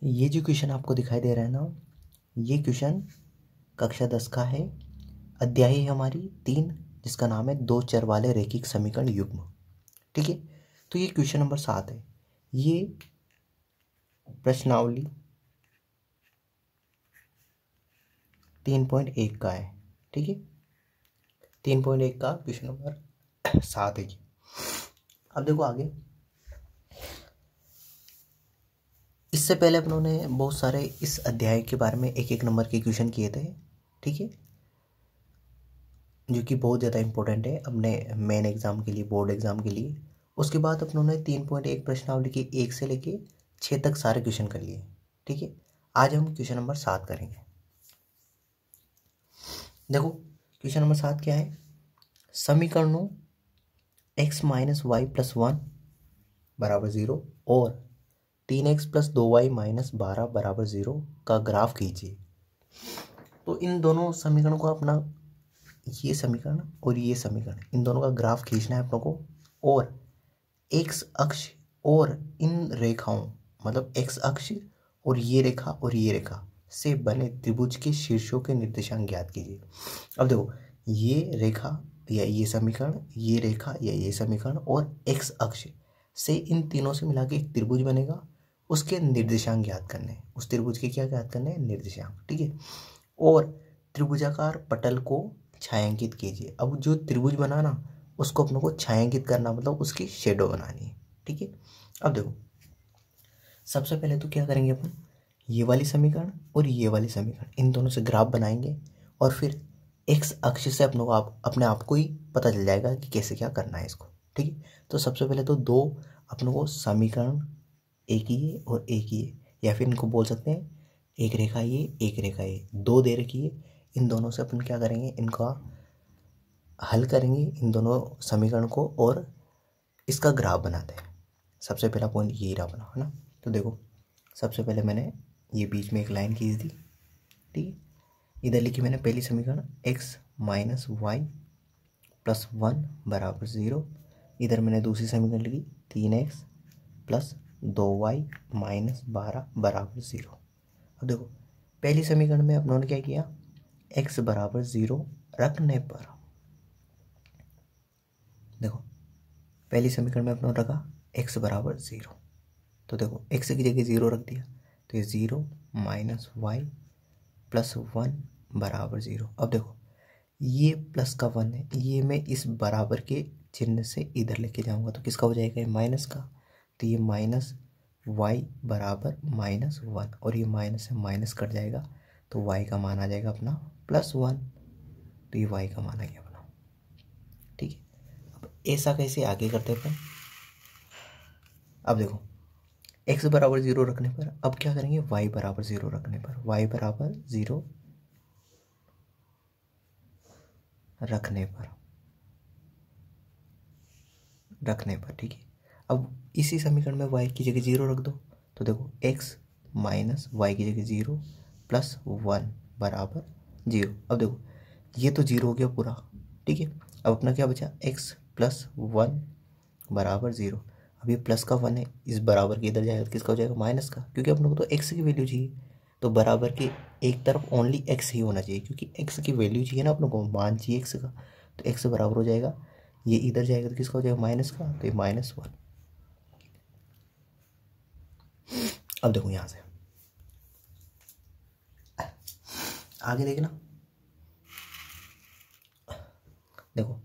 ये जो क्वेश्चन आपको दिखाई दे रहा है ना, ये क्वेश्चन कक्षा 10 का है। अध्याय है हमारी 3, जिसका नाम है दो चर वाले रैखिक समीकरण युग्म। ठीक है, तो ये क्वेश्चन नंबर 7 है। ये प्रश्नावली 3.1 का है। ठीक है, 3.1 का क्वेश्चन नंबर 7 है। अब देखो आगे, इससे पहले अपनों ने बहुत सारे इस अध्याय के बारे में एक नंबर के क्वेश्चन किए थे। ठीक है, जो कि बहुत ज़्यादा इंपॉर्टेंट है अपने मेन एग्जाम के लिए, बोर्ड एग्जाम के लिए। उसके बाद अपनों ने 3.1 प्रश्नावली के 1 से लेके 6 तक सारे क्वेश्चन कर लिए। ठीक है, आज हम क्वेश्चन नंबर 7 करेंगे। देखो क्वेश्चन नंबर 7 क्या है, समीकरणों x माइनस वाई प्लस 1 बराबर 0 और 3x प्लस 2y माइनस 12 बराबर 0 का ग्राफ खींचिए। तो इन दोनों समीकरणों को अपना, ये समीकरण और ये समीकरण, इन दोनों का ग्राफ खींचना है अपनों को। और x अक्ष और इन रेखाओं, मतलब x अक्ष और ये रेखा से बने त्रिभुज के शीर्षों के निर्देशांक ज्ञात कीजिए। अब देखो, ये रेखा या ये समीकरण, ये रेखा या ये समीकरण और x अक्ष से इन तीनों से मिला के एक त्रिभुज बनेगा, उसके निर्देशांक ज्ञात करने हैं। उस त्रिभुज के क्या ज्ञात करने हैं, निर्देशांक। ठीक है, और त्रिभुजाकार पटल को छायांकित कीजिए। अब जो त्रिभुज बना ना, उसको अपनों को छायांकित करना, मतलब उसकी शेडो बनानी है। ठीक है, अब देखो सबसे पहले तो क्या करेंगे अपन, ये वाली समीकरण और ये वाली समीकरण, इन दोनों से ग्राफ बनाएंगे और फिर x अक्ष से अपनों को अपने आप को ही पता चल जाएगा कि कैसे क्या करना है इसको। ठीक है, तो सबसे पहले तो दो अपनों को समीकरण, एक ही है और एक ही है, या फिर इनको बोल सकते हैं एक रेखा ये, एक रेखा ये, दो दे रखी है। इन दोनों से अपन क्या करेंगे, इनका हल करेंगे, इन दोनों समीकरण को, और इसका ग्राफ बनाते हैं। सबसे पहला पॉइंट यही रहा अपना, है ना। तो देखो सबसे पहले मैंने ये बीच में एक लाइन खींच दी। ठीक है, इधर लिखी मैंने पहली समीकरण x माइनस वाई प्लस 1 बराबर 0। इधर मैंने दूसरी समीकरण लिखी 3x प्लस 2y माइनस 12 बराबर 0। अब देखो पहली समीकरण में अपनों ने क्या किया, x बराबर 0 रखने पर, देखो पहली समीकरण में अपनों रखा x बराबर 0, तो देखो x की जगह 0 रख दिया, तो ये 0 माइनस वाई प्लस 1 बराबर 0। अब देखो ये प्लस का 1 है, ये मैं इस बराबर के चिन्ह से इधर लेके जाऊंगा, तो किसका हो जाएगा, ये माइनस का। तो ये माइनस y बराबर माइनस 1, और ये माइनस से माइनस कट जाएगा, तो y का मान आ जाएगा अपना प्लस 1। तो ये y का मान आ गया अपना। ठीक है, अब ऐसा कैसे आगे करते हैं अपन। अब देखो x बराबर 0 रखने पर अब क्या करेंगे, y बराबर 0 रखने पर, y बराबर 0 रखने पर ठीक है, अब इसी समीकरण में y की जगह 0 रख दो, तो देखो x माइनस वाई की जगह 0 प्लस 1 बराबर 0। अब देखो ये तो 0 हो गया पूरा। ठीक है, अब अपना क्या बचा, x प्लस 1 बराबर 0। अब ये प्लस का 1 है, इस बराबर के इधर जाएगा तो किसका हो जाएगा, माइनस का, क्योंकि अपने को तो x की वैल्यू चाहिए। तो बराबर के एक तरफ ओनली x ही होना चाहिए, क्योंकि x की वैल्यू चाहिए ना अपने को, मान चाहिए x का। तो x बराबर हो जाएगा, ये इधर जाएगा तो किसका हो जाएगा, माइनस का, तो ये -1। अब देखो यहां से आगे देखना, देखो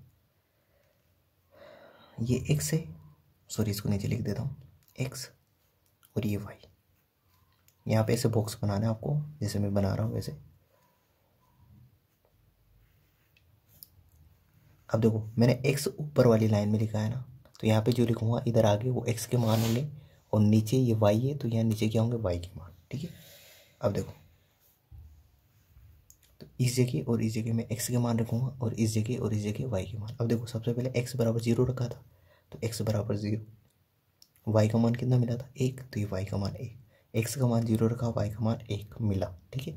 ये x है, सॉरी इसको नीचे लिख देता हूँ, x और ये y। यहाँ पे ऐसे बॉक्स बनाना है आपको, जैसे मैं बना रहा हूँ वैसे। अब देखो मैंने x ऊपर वाली लाइन में लिखा है ना, तो यहाँ पे जो लिखूंगा इधर आगे वो x के मान होंगे, और नीचे ये y है, तो यहाँ नीचे क्या होंगे, y के मान। ठीक है, अब देखो तो इस जगह और इस जगह में x के मान रखूंगा, और इस जगह और इस जगह y के मान। अब देखो सबसे पहले x बराबर 0 रखा था, तो x बराबर 0, y का मान कितना मिला था, 1, तो ये y का मान 1, x का मान 0 रखा, y का मान 1 मिला। ठीक है,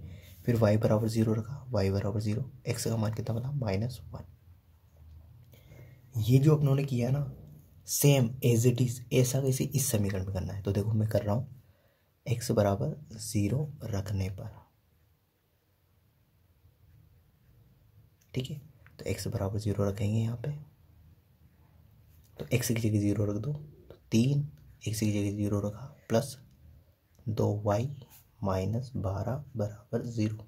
फिर y बराबर 0 रखा, y बराबर 0, x का मान कितना मिला, -1। ये जो अपनों ने किया ना, सेम एज इट इज ऐसा कैसे इस समीकरण में करना है। तो देखो मैं कर रहा हूँ, x बराबर 0 रखने पर, ठीक है। तो x बराबर 0 रखेंगे यहाँ पे, तो x की जगह 0 रख दो, तो 3 x की जगह 0 रखा प्लस 2y माइनस 12 बराबर 0।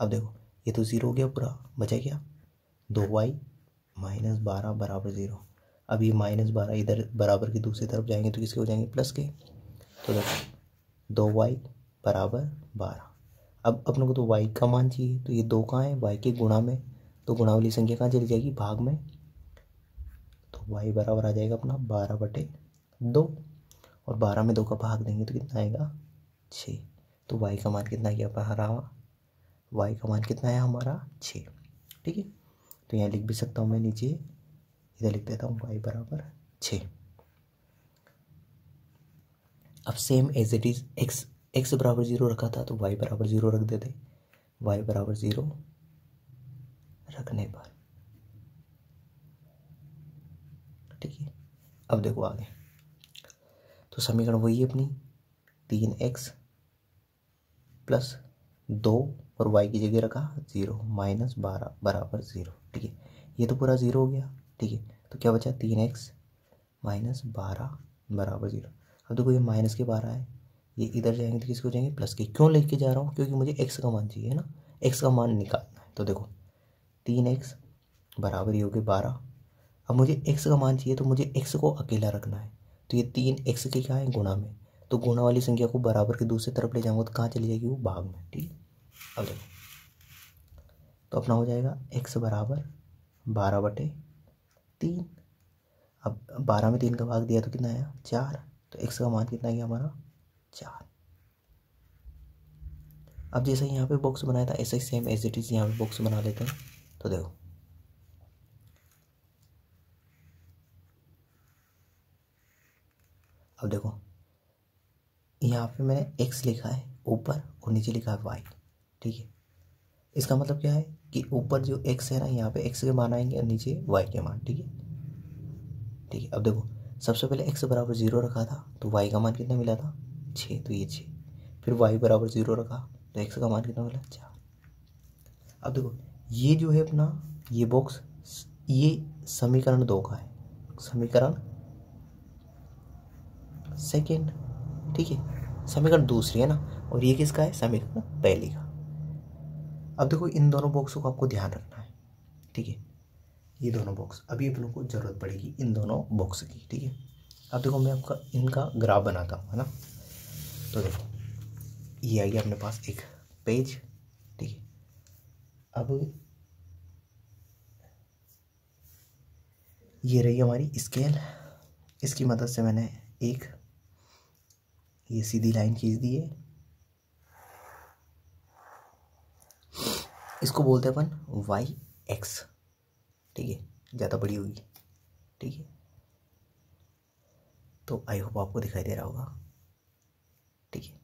अब देखो ये तो 0 हो गया पूरा, बचा क्या 2y माइनस 12 बराबर 0। अब ये माइनस 12 इधर बराबर की दूसरी तरफ जाएंगे तो किसके हो जाएंगे प्लस के, तो देखो 2y बराबर 12। अब अपने को तो y का मान चाहिए, तो ये 2 कहाँ है y के गुणा में, तो गुणा वाली संख्या कहाँ चली जाएगी भाग में, तो y बराबर आ जाएगा अपना 12/2 और 12 में 2 का भाग देंगे तो कितना आएगा 6। तो y का मान कितना गया रहा, y का मान कितना है हमारा 6, ठीक है। तो यहाँ लिख भी सकता हूँ मैं, नीचे इधर लिख देता हूँ y बराबर 6। अब same as it is x बराबर 0 रखा था तो y बराबर 0 रख देते, y बराबर 0 रखने पर, ठीक है। अब देखो आगे, तो समीकरण वही है अपनी 3x प्लस 2 और y की जगह रखा 0 माइनस 12 बराबर 0, ठीक है। ये तो पूरा 0 हो गया, ठीक है। तो क्या बचा 3x माइनस 12 बराबर 0। अब देखो ये माइनस के 12 है, ये इधर जाएंगे तो किसको जाएंगे प्लस के। क्यों लेके जा रहा हूँ, क्योंकि मुझे x का मान चाहिए ना, x का मान निकालना है। तो देखो 3x बराबर ये हो गया 12। अब मुझे x का मान चाहिए तो मुझे x को अकेला रखना है, तो ये 3x के क्या है गुणा में, तो गुणा वाली संख्या को बराबर की दूसरी तरफ ले जाऊंगा तो कहाँ चली जाएगी वो भाग में, ठीक है। अब देखो तो अपना हो जाएगा x बराबर 12/3। अब 12 में 3 का भाग दिया तो कितना आया 4, तो x का मान कितना गया हमारा 4। अब जैसे यहाँ पे बॉक्स बनाया था ऐसे ही सेम एज इट इज यहाँ पे बॉक्स बना लेते हैं। तो देखो अब देखो यहाँ पे मैंने x लिखा है ऊपर और नीचे लिखा है y, ठीक है। इसका मतलब क्या है कि ऊपर जो x है ना, यहाँ पे x के मान आएंगे और नीचे y के मान, ठीक है, ठीक है। अब देखो सबसे पहले x बराबर 0 रखा था तो y का मान कितना मिला था 6, तो ये 6। फिर y बराबर 0 रखा तो x का मान कितना मिला 4। अब देखो ये जो है अपना ये बॉक्स, ये समीकरण 2 का है, समीकरण सेकेंड, ठीक है। समीकरण दूसरी है ना, और ये किसका है समीकरण पहली का। अब देखो इन दोनों बॉक्सों को आपको ध्यान रखना है, ठीक है। ये दोनों बॉक्स अभी अपनों को जरूरत पड़ेगी इन दोनों बॉक्स की, ठीक है। अब देखो मैं आपका इनका ग्राफ बनाता हूँ, है ना। तो देखो ये आ गया अपने पास एक पेज, ठीक है। अब ये रही हमारी स्केल, इसकी मदद से मैंने एक ये सीधी लाइन खींच दी है, इसको बोलते हैं अपन y-x, ठीक है, ज़्यादा बड़ी होगी, ठीक है। तो आई होप आपको दिखाई दे रहा होगा, ठीक है।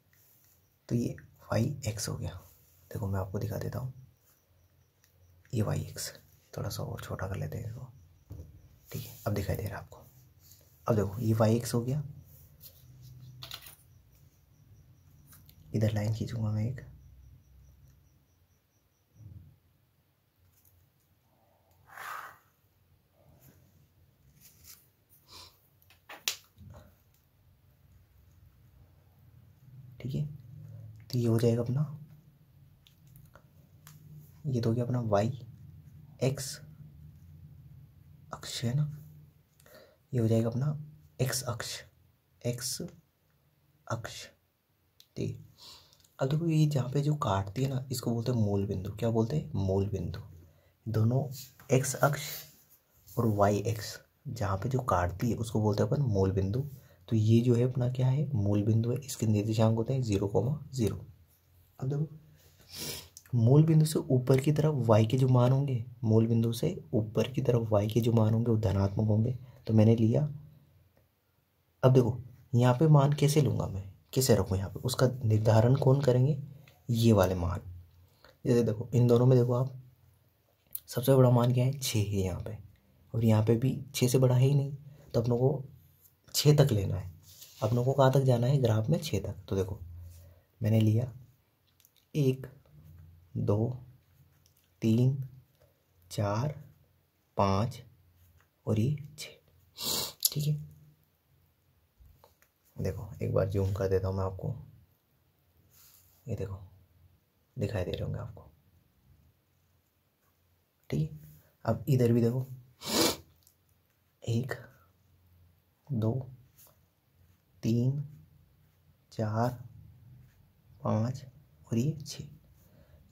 तो ये y-x हो गया। देखो मैं आपको दिखा देता हूँ, ये y-x थोड़ा सा और छोटा कर लेते हैं इसको, ठीक है। अब दिखाई दे रहा है आपको। अब देखो ये y-x हो गया, इधर लाइन खींचूंगा मैं एक, ठीक है। तो ये हो जाएगा अपना, ये तो हो गया अपना y-x अक्ष है ना, ये हो जाएगा अपना x अक्ष, ठीक है। अब देखो ये जहाँ पे जो काटती है ना, इसको बोलते हैं मूल बिंदु। क्या बोलते हैं मूल बिंदु। दोनों x अक्ष और y-x जहाँ पे जो काटती है उसको बोलते हैं अपन मूल बिंदु। तो ये जो है अपना क्या है मूल बिंदु है, इसके निर्देशांक होते हैं 0,0। अब देखो मूल बिंदु से ऊपर की तरफ y के जो मान होंगे, मूल बिंदु से ऊपर की तरफ y के जो मान होंगे वो धनात्मक होंगे, तो मैंने लिया। अब देखो यहाँ पे मान कैसे लूँगा मैं, कैसे रखूँ यहाँ पे, उसका निर्धारण कौन करेंगे, ये वाले मान। जैसे देखो इन दोनों में देखो आप, सबसे बड़ा मान क्या है 6 है यहाँ पे, और यहाँ पे भी 6 से बड़ा है ही नहीं, तो अपनों को 6 तक लेना है। अपनों को कहाँ तक जाना है ग्राफ में 6 तक। तो देखो मैंने लिया 1 2 3 4 5 और ये 6। ठीक है, देखो एक बार जूम कर देता हूँ मैं आपको, ये देखो दिखाई दे रहे होंगे आपको। ठीक है, अब इधर भी देखो 1 2 3 4 5 और ये 6।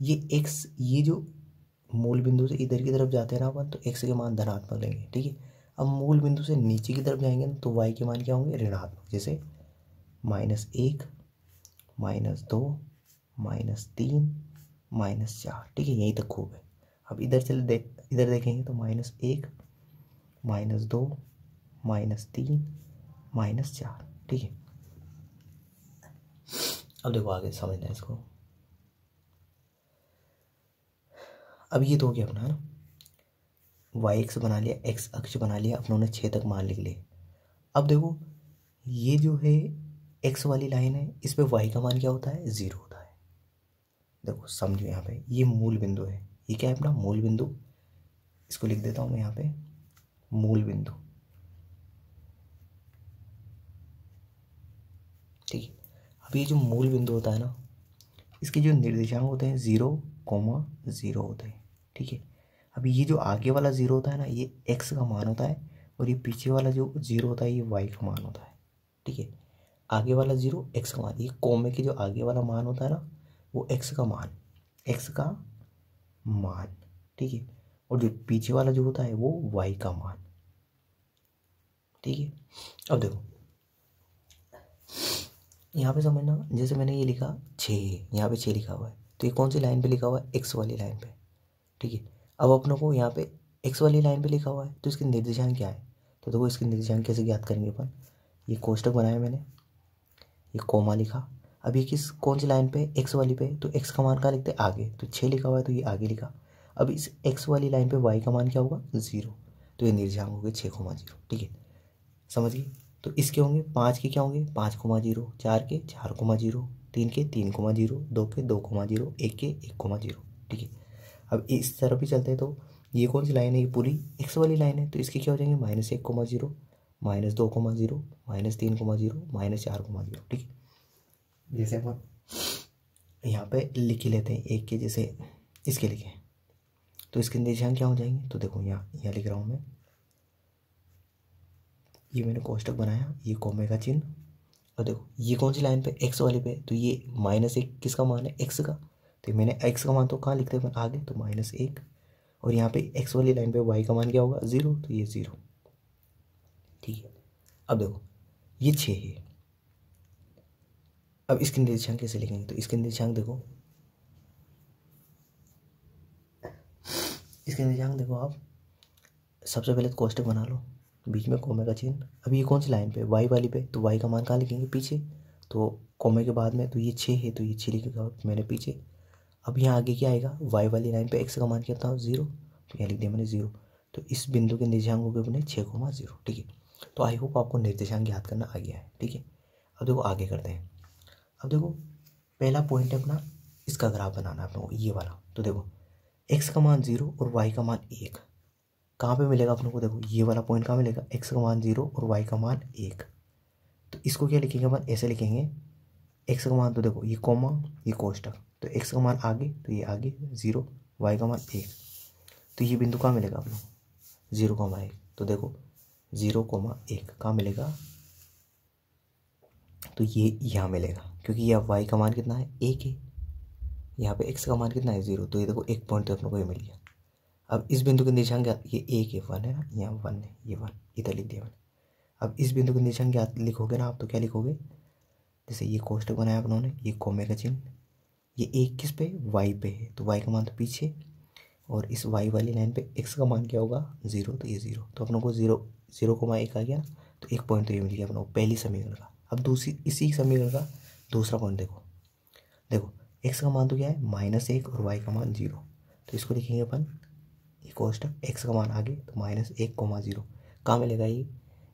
ये x, ये जो मूल बिंदु से इधर की तरफ जाते हैं ना अपन, तो x के मान धनात्मक लेंगे। ठीक है, अब मूल बिंदु से नीचे की तरफ जाएंगे ना, तो y के मान क्या होंगे, ऋणात्मक। जैसे -1 -2 -3 -4। ठीक है, यहीं तक खूब है। अब इधर चले इधर देखेंगे तो -1 -2 -3 -4। ठीक है, अब देखो आगे समझना है इसको। अब ये तो हो गया अपना, है ना, वाई एक्स बना लिया, एक्स अक्ष बना लिया, अपनों ने 6 तक मान लिख लिए। अब देखो ये जो है एक्स वाली लाइन है, इस पे वाई का मान क्या होता है, 0 होता है। देखो समझो, यहाँ पे ये मूल बिंदु है, ये क्या है अपना मूल बिंदु। इसको लिख देता हूँ मैं यहाँ पे मूल बिंदु। ठीक है, अब ये जो मूल बिंदु होता है ना, इसके जो निर्देशांक होते हैं 0,0 होते हैं। ठीक है, अब ये जो आगे वाला 0 होता है ना, ये x का मान होता है, और ये पीछे वाला जो 0 होता है ये y का मान होता है। ठीक है, आगे वाला 0 x का मान, ये कोमे के जो आगे वाला मान होता है ना, वो x का मान, x का मान। ठीक है, और जो पीछे वाला जो होता है वो y का मान। ठीक है, अब देखो यहाँ पे समझना, जैसे मैंने ये लिखा 6, यहाँ पे 6 लिखा हुआ है, तो ये कौन सी लाइन पे लिखा हुआ है, x वाली लाइन पे। ठीक है, अब अपनों को यहाँ पे x वाली लाइन पे लिखा हुआ है, तो इसके निर्देशांक क्या है, तो देखो इसके निर्देशांक कैसे ज्ञात करेंगे अपन। ये कोष्टक बनाया मैंने, ये कोमा लिखा। अब ये किस कौन सी लाइन पे, x वाली पे, तो x का मान कहाँ लिखते हैं, आगे, तो 6 लिखा हुआ है तो ये आगे लिखा। अब इस x वाली लाइन पे y का मान क्या होगा, 0, तो ये निर्देशांक हो गए 6,0। ठीक है, समझ गए। तो इसके होंगे 5 के क्या होंगे, 5,0, 4 के 4,0, 3 के 3,0, 2 के 2,0, 1 के 1,0। ठीक है, अब इस तरफ भी चलते हैं, तो ये कौन सी लाइन है, ये पूरी x वाली लाइन है, तो इसके क्या हो जाएंगे, -1,0 -2,0 -3,0 -4,0। ठीक है, जैसे अपन यहाँ पे लिख ही लेते हैं एक के, जैसे इसके लिखे, तो इसके निर्देशांक क्या हो जाएंगे, तो देखो यहाँ लिख रहा हूँ मैं, ये मैंने कोष्टक बनाया, ये कोमे का चिन्ह, और देखो ये कौन सी लाइन पे, x वाली पे, तो ये -1 किसका मान है, x का, तो मैंने x का मान तो कहाँ लिखते हैं आगे, तो -1, और यहाँ पे x वाली लाइन पे y का मान क्या होगा, 0, तो ये 0। ठीक है, अब देखो ये 6 है। अब इसके निर्देशांक कैसे लिखेंगे, तो इसके निर्देशांक देखो, इसके निर्देशांक देखो आप, सबसे पहले तो कोष्टक बना लो, बीच में कोमे का चिन्ह। अब ये कौन सी लाइन पे, y वाली पे, तो y का मान कहाँ लिखेंगे, पीछे, तो कोमे के बाद में, तो ये 6 है, तो ये 6 लिखेगा मैंने पीछे। अब यहाँ आगे क्या आएगा, y वाली लाइन पे x का मान क्या था, 0, तो यहाँ लिख दिया मैंने 0। तो इस बिंदु के निर्देशांक हो गए अपने 6,0। ठीक है, तो आई होप आपको निर्देशांक याद करना आ गया है। ठीक है, अब देखो आगे करते हैं। अब देखो पहला पॉइंट है अपना, इसका ग्राफ बनाना है अपने को, ये वाला। तो देखो x का मान 0 और y का मान 1 कहाँ पे मिलेगा अपने को, देखो ये वाला पॉइंट कहाँ मिलेगा, x का मान 0 और y का मान 1। तो इसको क्या लिखेंगे अपन, ऐसे लिखेंगे, x का मान, तो देखो ये कोमा, ये कोष्टक, तो x का मान आगे, तो ये आगे 0, y का मान 1, तो ये बिंदु कहाँ मिलेगा अपने को, 0,1। तो देखो 0,1 कहाँ मिलेगा, तो ये यहाँ मिलेगा, क्योंकि यह y का मान कितना है, 1 है, यहाँ पे x का मान कितना है, 0, तो ये देखो एक पॉइंट तो अपने को ये मिल गया। अब इस बिंदु के निर्देशांक ये 1 है, 1 है ना, यहाँ 1 है, ये 1 इधर लिख दिया मैंने। अब इस बिंदु के निर्देशांक क्या लिखोगे ना आप, तो क्या लिखोगे, जैसे ये कोष्टक बनाया अपनों ने, ये कोमे का चिन्ह, ये 1 किस पे, y पे है, तो y का मान तो पीछे, और इस y वाली लाइन पे x का मान क्या होगा, 0, तो ये 0, तो अपनों को 0,1 आ गया, तो एक पॉइंट तो ये मिल गया अपनों को पहली समीकरण का। अब दूसरी, इसी समीकरण का दूसरा पॉइंट देखो, देखो x का मान तो क्या है, -1 और y का मान 0, तो इसको लिखेंगे अपन, ये कोष्टक, x का मान आगे, तो -1,0 कहाँ मिलेगा, ये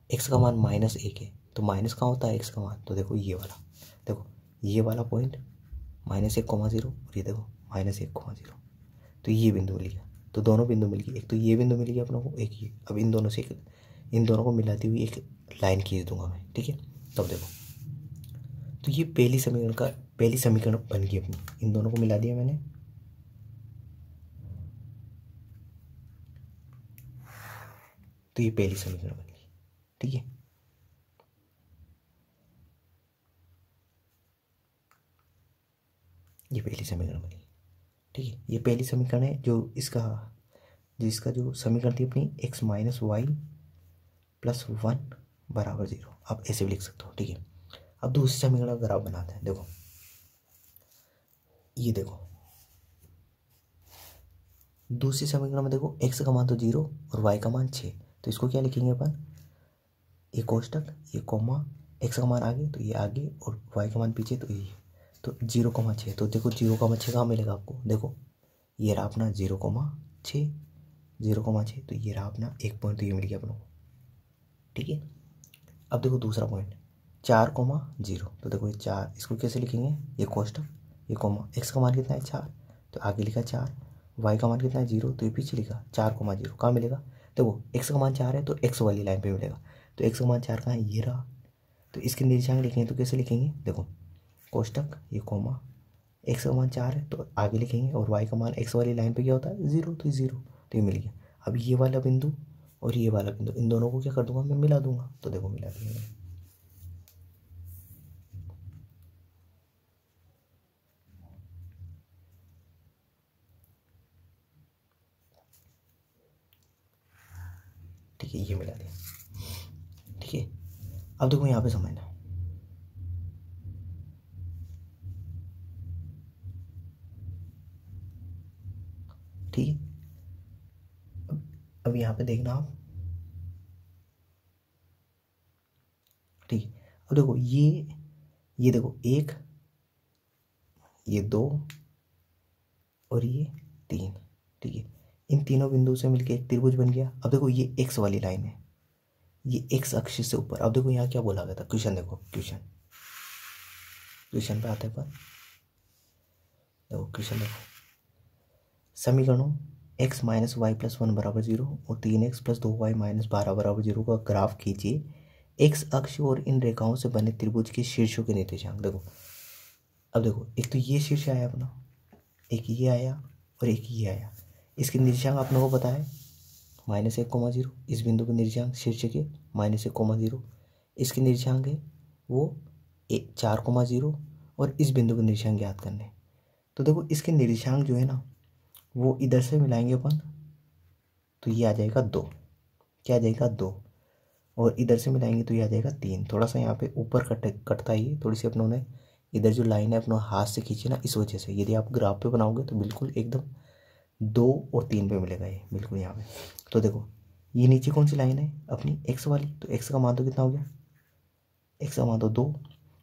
x का मान -1 है, तो माइनस कहाँ होता है x का मान, तो देखो ये वाला, देखो ये वाला पॉइंट -1,0 और ये देखो -1,0, तो ये बिंदु मिल गया। तो दोनों बिंदु मिल गई, एक तो ये बिंदु मिल गया अपनों को, एक ये। अब इन दोनों से इन दोनों को मिलाती हुई एक लाइन खींच दूंगा मैं, ठीक है। तब देखो, तो ये पहली समीकरण बन गई अपनी, इन दोनों को मिला दिया मैंने। तो ये पहली समीकरण बन गई, ठीक है। ये पहली समीकरण बनी, ठीक है। ये पहली समीकरण है जो इसका जो समीकरण थी अपनी x - y + 1 = 0। आप ऐसे भी लिख सकते हो, ठीक है। अब दूसरी समीकरण अगर आप बनाते हैं, देखो ये देखो, दूसरी समीकरण में देखो x का मान तो 0 और y का मान 6, तो इसको क्या लिखेंगे अपन, ये कोष्टक, ये कोमा, x का मान आगे तो ये आगे और y का मान पीछे, तो ये तो 0,6। तो देखो 0,6 कहाँ मिलेगा आपको, देखो ये रहा अपना 0,6, 0,6, तो ये रहा अपना 1 पॉइंट, तो ये मिल गया अपनों को, ठीक है। अब देखो दूसरा पॉइंट 4,0, तो देखो ये 4, इसको कैसे लिखेंगे, ये कोष्टक, ये कोमा, x का मान कितना है 4, तो आगे लिखा 4, y का मान कितना है 0, तो ये पीछे लिखा 4,0। कहाँ मिलेगा, देखो x का मान 4 है तो x वाली लाइन पे मिलेगा, तो x का मान 4 कहाँ है, ये रहा। तो इसके निर्देशांक लिखेंगे तो कैसे लिखेंगे, देखो कोष्टक, ये कोमा, x का मान 4 है तो आगे लिखेंगे, और y का मान x वाली लाइन पे क्या होता है 0, तो 0, तो ये मिल गया। अब ये वाला बिंदु और ये वाला बिंदु, इन दोनों को क्या कर दूंगा मैं, मिला दूंगा। तो देखो मिला दिया मैंने, ठीक है, ये मिला दिया, ठीक है। अब देखो यहाँ पे समझना, ठीक है। अब यहाँ पे देखना आप, ठीक है। अब देखो ये देखो 1, ये 2 और ये 3, ठीक है। इन तीनों बिंदु से मिलके एक त्रिभुज बन गया। अब देखो ये x वाली लाइन है, ये x अक्ष से ऊपर। अब देखो यहाँ क्या बोला गया था, क्वेश्चन देखो, क्वेश्चन पे आते हैं पर, देखो क्वेश्चन देखो, समीकरणों x - y + 1 = 0 और 3x + 2y - 12 = 0 का ग्राफ खींचिए। x अक्ष और इन रेखाओं से बने त्रिभुज के शीर्षों के निर्देशांक। देखो अब देखो, एक तो ये शीर्ष आया अपना, एक ये आया और एक ये आया। इसके निर्देशांक आप लोगों को पता है -1,0, इस बिंदु के निर्देशांक शीर्ष के -1,0, इसके निर्देशांक है वो 4,0 और इस बिंदु के निर्देशांक ज्ञात करने। तो देखो इसके निर्देशांक जो है ना, वो इधर से मिलाएंगे अपन, तो ये आ जाएगा 2, क्या आ जाएगा 2, और इधर से मिलाएंगे तो ये आ जाएगा 3। थोड़ा सा यहाँ पे ऊपर कटता ही है, थोड़ी सी अपनों ने इधर जो लाइन है अपना हाथ से खींची ना, इस वजह से। यदि आप ग्राफ पे बनाओगे तो बिल्कुल एकदम 2 और 3 पे मिलेगा ये, बिल्कुल यहाँ पे। तो देखो ये नीचे कौन सी लाइन है अपनी, x वाली, तो x का मान तो कितना हो गया, x का मान तो 2,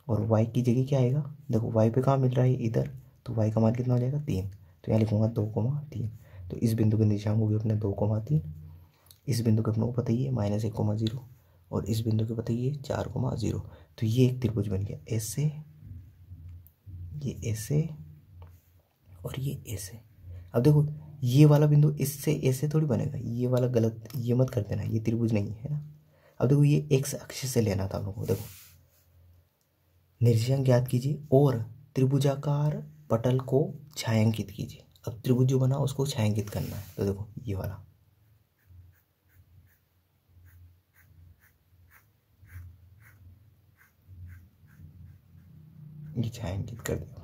और y की जगह क्या आएगा, देखो y पे कहाँ मिल रहा है इधर, तो y का मान कितना हो जाएगा 3, तो यहाँ लिखूंगा 2,3। तो इस बिंदु के निर्देशांक हो गए अपने 2,3, इस बिंदु के अपने को पता ही है -1,0, और इस बिंदु के पता ही है 4,0। तो ये एक त्रिभुज बन गया, ऐसे, ये ऐसे और ये ऐसे। अब देखो ये वाला बिंदु इससे ऐसे थोड़ी बनेगा, ये वाला गलत, ये मत कर देना, ये त्रिभुज नहीं है ना। अब देखो ये x अक्ष से लेना था हम लोग को। देखो निर्देशांक ज्ञात कीजिए और त्रिभुजाकार पटल को छायांकित कीजिए। अब त्रिभुज जो बना उसको छायांकित करना है, तो देखो ये वाला, ये छायांकित कर दिया,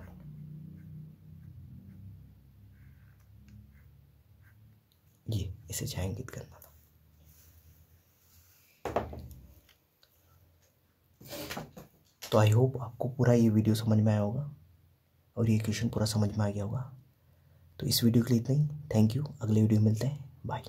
ये इसे छायांकित करना था। तो आई होप आपको पूरा ये वीडियो समझ में आया होगा और ये क्वेश्चन पूरा समझ में आ गया होगा। तो इस वीडियो के लिए इतना ही, थैंक यू। अगले वीडियो में मिलते हैं, बाय।